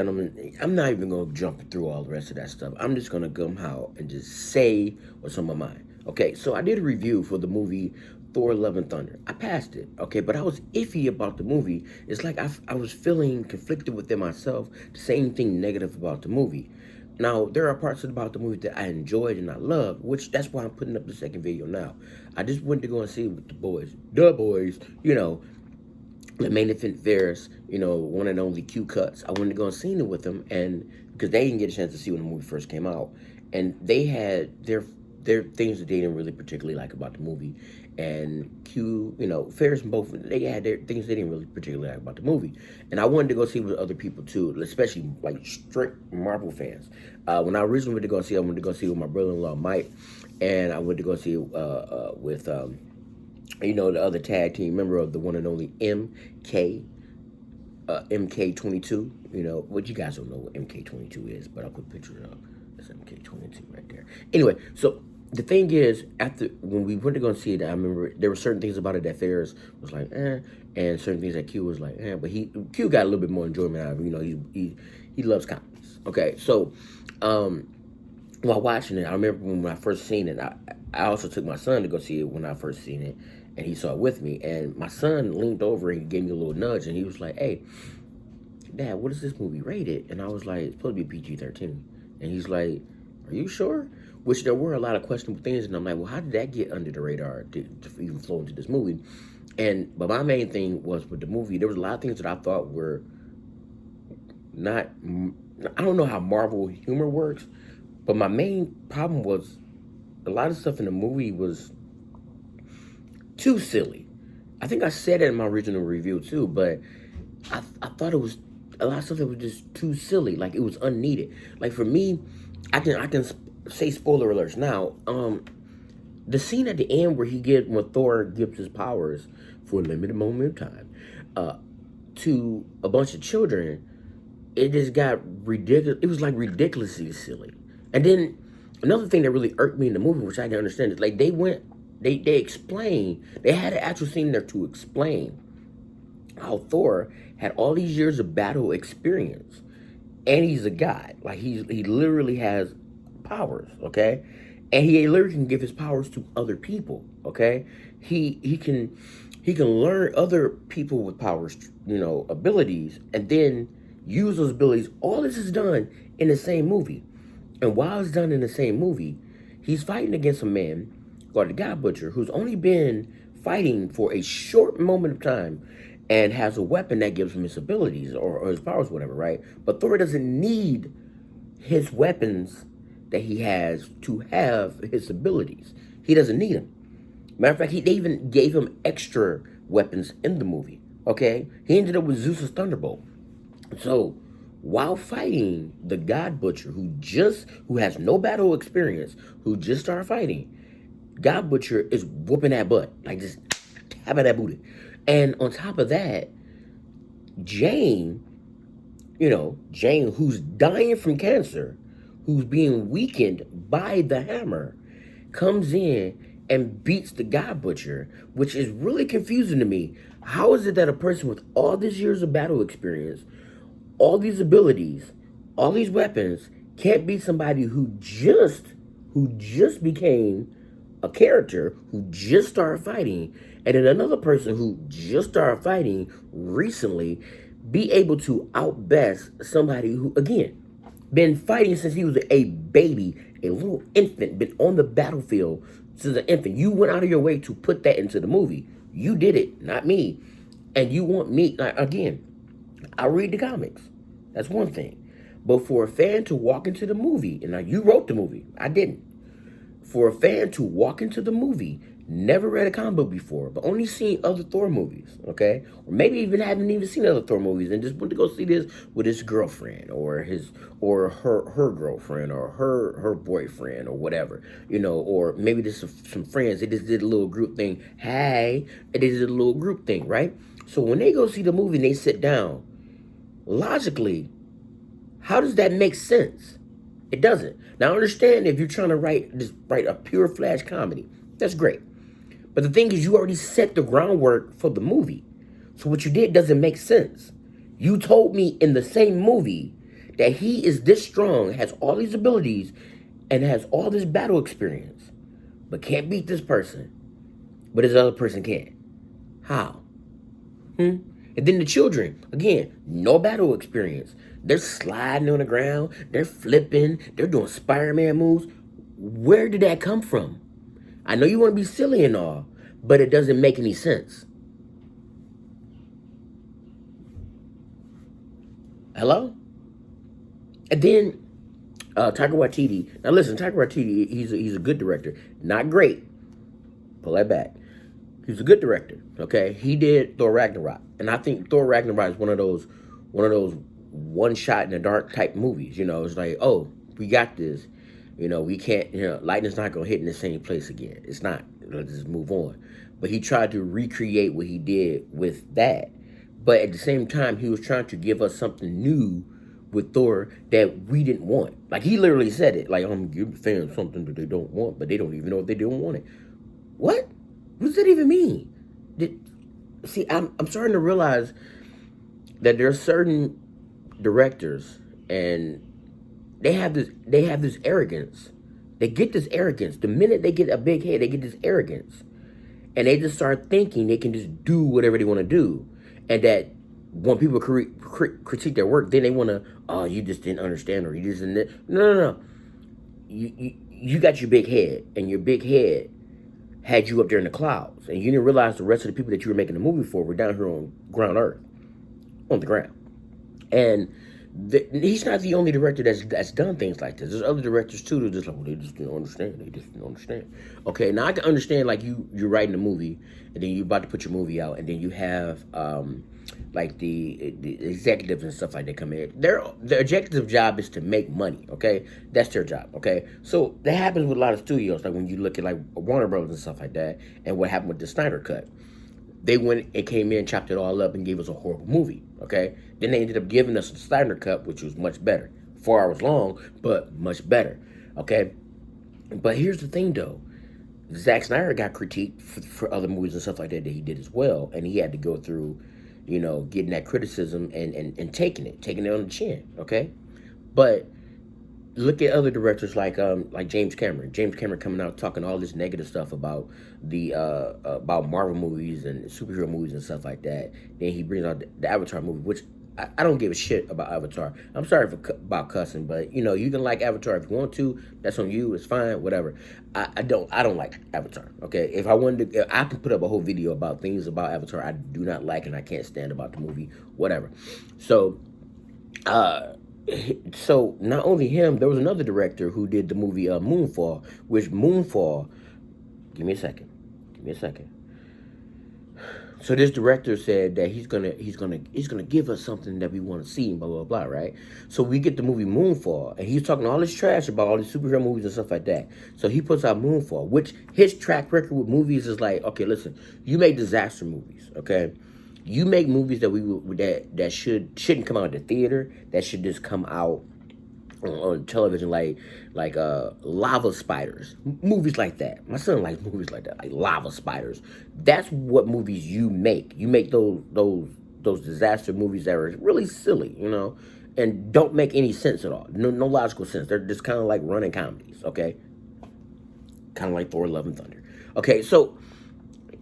gentlemen, I'm not even going to jump through all the rest of that stuff. I'm just going to come out and just say what's on my mind. Okay, so I did a review for the movie Thor: Love and Thunder. I passed it, okay, but I was iffy about the movie. It's like I was feeling conflicted within myself, the same thing negative about the movie. Now, there are parts about the movie that I enjoyed and I loved, which that's why I'm putting up the second video now. I just went to go and see it with the boys, the main event Ferris, one and only Q Cuts. I wanted to go and see it with them, and because they didn't get a chance to see when the movie first came out, and they had their things that they didn't really particularly like about the movie, and Q, Ferris and both they had their things they didn't really particularly like about the movie, and I wanted to go see it with other people too, especially like strict Marvel fans. When I originally went to go see it, I wanted to go see it with my brother-in-law Mike, and I went to go see it with the other tag team member of the one and only MK22. What you guys don't know what MK22 is, but I'll put pictures up. That's MK22 right there. Anyway, so the thing is, after when we went to go and see it, I remember there were certain things about it that Ferris was like, and certain things that Q was like, but Q got a little bit more enjoyment out of it. He loves comics. Okay, so while watching it, I remember when I first seen it, I also took my son to go see it when I first seen it, and he saw it with me. And my son leaned over and gave me a little nudge, and he was like, "Hey, Dad, what is this movie rated?" And I was like, "It's supposed to be PG-13." And he's like, "Are you sure?" Which there were a lot of questionable things, and I'm like, "Well, how did that get under the radar to even flow into this movie?" But my main thing was with the movie, there was a lot of things that I thought were not. I don't know how Marvel humor works, but my main problem was a lot of stuff in the movie was too silly. I think I said it in my original review too, but I thought it was a lot of stuff that was just too silly. Like it was unneeded. Like for me, I can say spoiler alerts now. The scene at the end where when Thor gives his powers for a limited moment of time, to a bunch of children, it just got ridiculous. It was like ridiculously silly. And then another thing that really irked me in the movie, which I didn't understand, is like they explained, they had an actual scene there to explain how Thor had all these years of battle experience, and he's a god. Like he literally has powers, okay, and he literally can give his powers to other people, okay. He can learn other people with powers, abilities, and then use those abilities. All this is done in the same movie, and while it's done in the same movie, he's fighting against a man called the God Butcher, who's only been fighting for a short moment of time and has a weapon that gives him his abilities or his powers, whatever, right? But Thor doesn't need his weapons that he has to have his abilities. He doesn't need them. Matter of fact, they even gave him extra weapons in the movie, okay? He ended up with Zeus's Thunderbolt. So, while fighting the God Butcher, who has no battle experience, who just started fighting, God Butcher is whooping that butt, like just tapping that booty. And on top of that, Jane, Jane, who's dying from cancer, who's being weakened by the hammer, comes in and beats the God Butcher, which is really confusing to me. How is it that a person with all these years of battle experience, all these abilities, all these weapons, can't beat somebody who just became a character, who just started fighting, and then another person who just started fighting recently be able to outbest somebody who, again, been fighting since he was a baby, a little infant, been on the battlefield since an infant. You went out of your way to put that into the movie. You did it, not me. And you want me, again, I read the comics. That's one thing. But for a fan to walk into the movie, and now you wrote the movie, I didn't. For a fan to walk into the movie, never read a comic book before, but only seen other Thor movies, okay? Or maybe even hadn't even seen other Thor movies and just went to go see this with his girlfriend or her girlfriend or her boyfriend or whatever, or maybe just some friends. They just did a little group thing. Hey, they did a little group thing, right? So when they go see the movie and they sit down, logically, how does that make sense? It doesn't. Now, I understand if you're trying to write a pure flash comedy. That's great. But the thing is, you already set the groundwork for the movie. So what you did doesn't make sense. You told me in the same movie that he is this strong, has all these abilities, and has all this battle experience, but can't beat this person, but this other person can? How? And then the children, again, no battle experience. They're sliding on the ground, they're flipping, they're doing Spider-Man moves. Where did that come from? I know you want to be silly and all, but it doesn't make any sense. Hello? And then Taika Waititi. Now listen, Taika Waititi, he's a good director. Not great. Pull that back. He's a good director. Okay, he did Thor Ragnarok, and I think Thor Ragnarok is one of those one shot in the dark type movies. You know, it's like, oh, we got this. You know, we can't. You know, lightning's not gonna hit in the same place again. It's not. Let's just move on. But he tried to recreate what he did with that. But at the same time, he was trying to give us something new with Thor that we didn't want. Like he literally said it. Like I'm giving fans something that they don't want, but they don't even know if they don't want it. What? What does that even mean? See, I'm starting to realize that there are certain directors and they have this arrogance. They get this arrogance. The minute they get a big head, they get this arrogance. And they just start thinking they can just do whatever they want to do. And that when people critique their work, then they want to, oh, you just didn't understand or you just didn't. No. You got your big head, and your big head had you up there in the clouds. And you didn't realize the rest of the people that you were making the movie for were down here on ground earth, on the ground. And he's not the only director that's done things like this. There's other directors too that just like, well, they just didn't understand. They just didn't understand. Okay, now I can understand like you're writing a movie and then you're about to put your movie out and then you have like the executives and stuff like that come in. Their objective job is to make money. Okay, that's their job. Okay, so that happens with a lot of studios. Like when you look at like Warner Bros and stuff like that, and what happened with the Snyder Cut. They went and came in, chopped it all up, and gave us a horrible movie, okay? Then they ended up giving us the Snyder Cut, which was much better. 4 hours long, but much better, okay? But here's the thing, though. Zack Snyder got critiqued for other movies and stuff like that he did as well, and he had to go through, you know, getting that criticism and taking it on the chin, okay? But look at other directors like James Cameron. James Cameron coming out talking all this negative stuff about the about Marvel movies and superhero movies and stuff like that. Then he brings out the Avatar movie, which I don't give a shit about Avatar. I'm sorry about cussing, but you know you can like Avatar if you want to. That's on you. It's fine. Whatever. I don't like Avatar. Okay, if I wanted to, I can put up a whole video about things about Avatar I do not like and I can't stand about the movie. Whatever. So not only him, there was another director who did the movie Moonfall, which Moonfall. Give me a second. So this director said that he's gonna give us something that we want to see, blah blah blah, right? So we get the movie Moonfall, and he's talking all this trash about all these superhero movies and stuff like that. So he puts out Moonfall, which his track record with movies is like, okay, listen, you make disaster movies, okay? You make movies that shouldn't come out of the theater, that should just come out on television, like lava spiders, movies like that. My son likes movies like that, like lava spiders. That's what movies you make. You make those disaster movies that are really silly, you know, and don't make any sense at all. No logical sense. They're just kind of like running comedies, okay? Kind of like Thor: Love and Thunder. Okay, so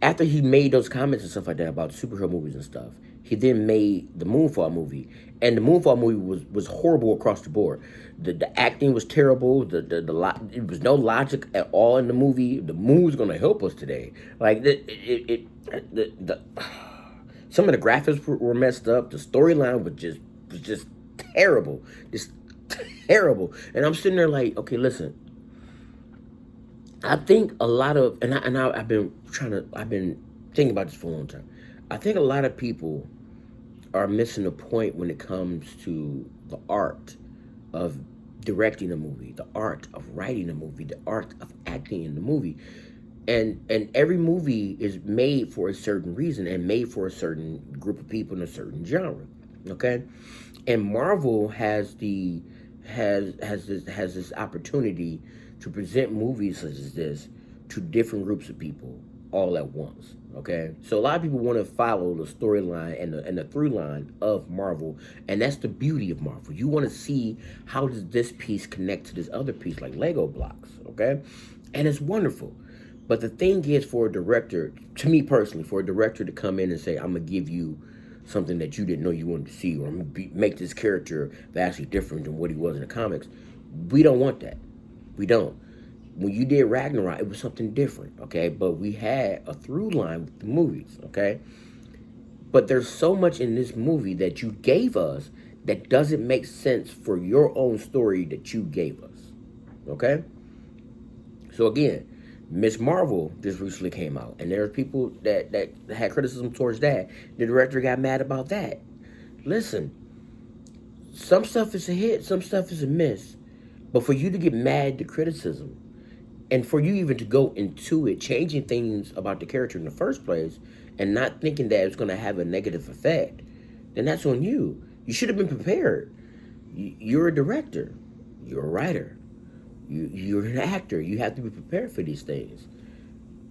after he made those comments and stuff like that about superhero movies and stuff, he then made the Moonfall movie, and the Moonfall movie was horrible across the board. The acting was terrible. It was no logic at all in the movie. The moon's gonna help us today. Like some of the graphics were messed up. The storyline was just terrible, just terrible. And I'm sitting there like, okay, listen. I think a lot of, I've been thinking about this for a long time. I think a lot of people are missing a point when it comes to the art of directing a movie, the art of writing a movie, the art of acting in the movie. And every movie is made for a certain reason and made for a certain group of people in a certain genre. Okay? And Marvel has this opportunity to present movies such as this to different groups of people all at once. Okay, so a lot of people want to follow the storyline and the through line of Marvel, and that's the beauty of Marvel. You want to see how does this piece connect to this other piece, like Lego blocks. Okay, and it's wonderful. But the thing is, for a director, to me personally, for a director to come in and say, "I'm gonna give you something that you didn't know you wanted to see, or I'm gonna make this character vastly different than what he was in the comics," we don't want that. We don't. When you did Ragnarok, it was something different, okay? But we had a through line with the movies, okay? But there's so much in this movie that you gave us that doesn't make sense for your own story that you gave us, okay? So again, Miss Marvel just recently came out, and there are people that had criticism towards that. The director got mad about that. Listen, some stuff is a hit, some stuff is a miss. But for you to get mad at the criticism, and for you even to go into it changing things about the character in the first place and not thinking that it's going to have a negative effect, then that's on you. You should have been prepared. You're a director, you're a writer, you're an actor. You have to be prepared for these things,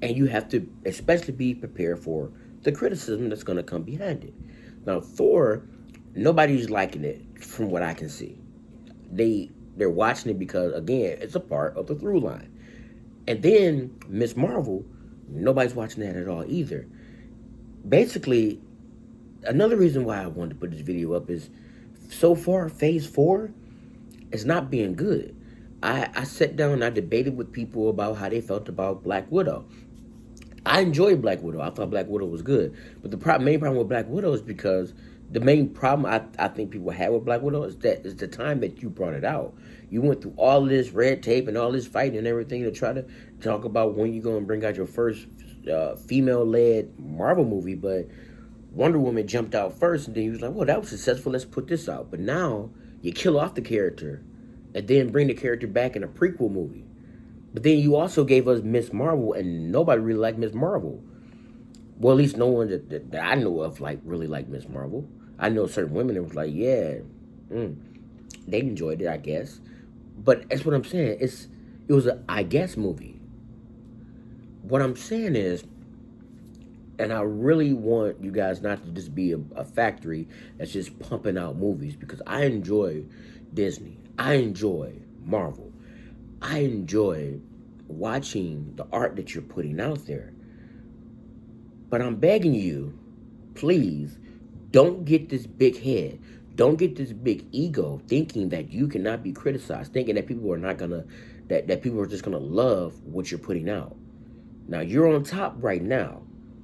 and you have to especially be prepared for the criticism that's going to come behind it. Now, Thor, nobody's liking it from what I can see. They're watching it because, again, it's a part of the through line. And then Miss Marvel, nobody's watching that at all either. Basically, another reason why I wanted to put this video up is, so far, Phase 4 is not being good. I sat down and I debated with people about how they felt about Black Widow. I enjoyed Black Widow. I thought Black Widow was good. But the main problem with Black Widow is because the main problem I think people have with Black Widow is the time that you brought it out. You went through all this red tape and all this fighting and everything to try to talk about when you're going to bring out your first female-led Marvel movie, but Wonder Woman jumped out first, and then you was like, well, that was successful, let's put this out. But now you kill off the character and then bring the character back in a prequel movie. But then you also gave us Miss Marvel, and nobody really liked Miss Marvel. Well, at least no one that I know of really liked Miss Marvel. I know certain women that was like, yeah, they enjoyed it, I guess. But that's what I'm saying. It was a I guess movie. What I'm saying is, and I really want you guys not to just be a factory that's just pumping out movies, because I enjoy Disney. I enjoy Marvel. I enjoy watching the art that you're putting out there. But I'm begging you, please, don't get this big head. Don't get this big ego thinking that you cannot be criticized, thinking that people are not gonna, that people are just gonna love what you're putting out. Now, you're on top right now,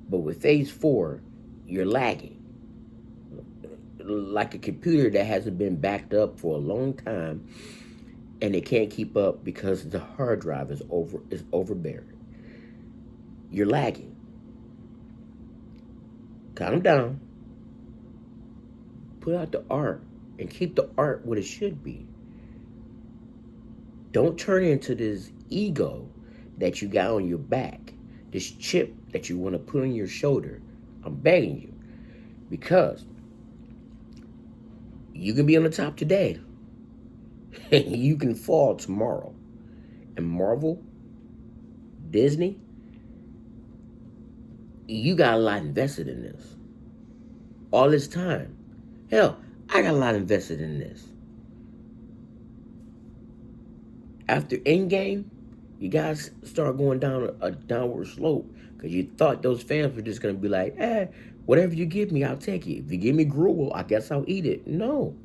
but with Phase 4, you're lagging. Like a computer that hasn't been backed up for a long time, and it can't keep up because the hard drive is overbearing. You're lagging. Calm down. Put out the art and keep the art what it should be. Don't turn into this ego that you got on your back, this chip that you want to put on your shoulder. I'm begging you, because you can be on the top today and you can fall tomorrow. And Marvel, Disney, you got a lot invested in this. All this time. Hell, I got a lot invested in this. After Endgame, you guys start going down a downward slope because you thought those fans were just going to be like, whatever you give me, I'll take it. If you give me gruel, I guess I'll eat it. No.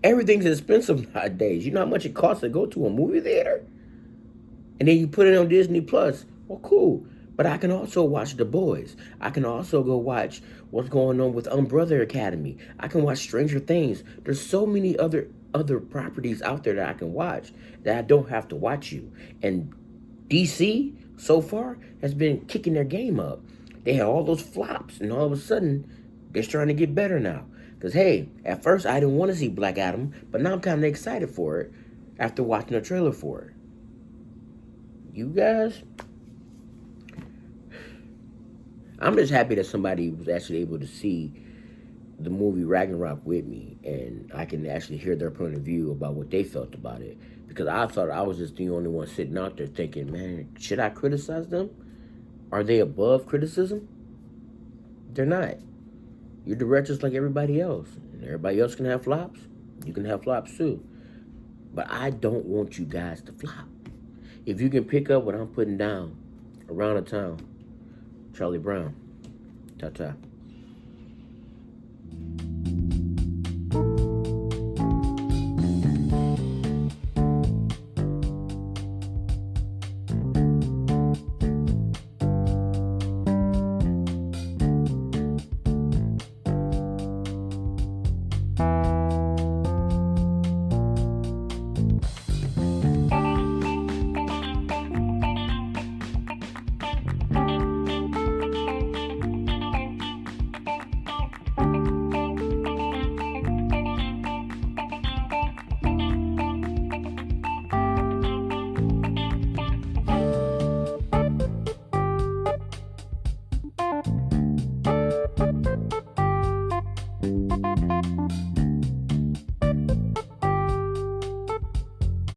Everything's expensive nowadays. You know how much it costs to go to a movie theater? And then you put it on Disney Plus. Well, cool. But I can also watch The Boys. I can also go watch what's going on with Umbrella Academy. I can watch Stranger Things. There's so many other properties out there that I can watch that I don't have to watch you. And DC, so far, has been kicking their game up. They had all those flops, and all of a sudden, they're starting to get better now. Because, hey, at first, I didn't want to see Black Adam, but now I'm kind of excited for it after watching the trailer for it. You guys, I'm just happy that somebody was actually able to see the movie Ragnarok with me, and I can actually hear their point of view about what they felt about it. because I thought I was just the only one sitting out there thinking, man, should I criticize them? Are they above criticism? They're not. You're directors like everybody else. And everybody else can have flops. You can have flops too. But I don't want you guys to flop. If you can pick up what I'm putting down around the town, Kharlie Brown. Ta-ta.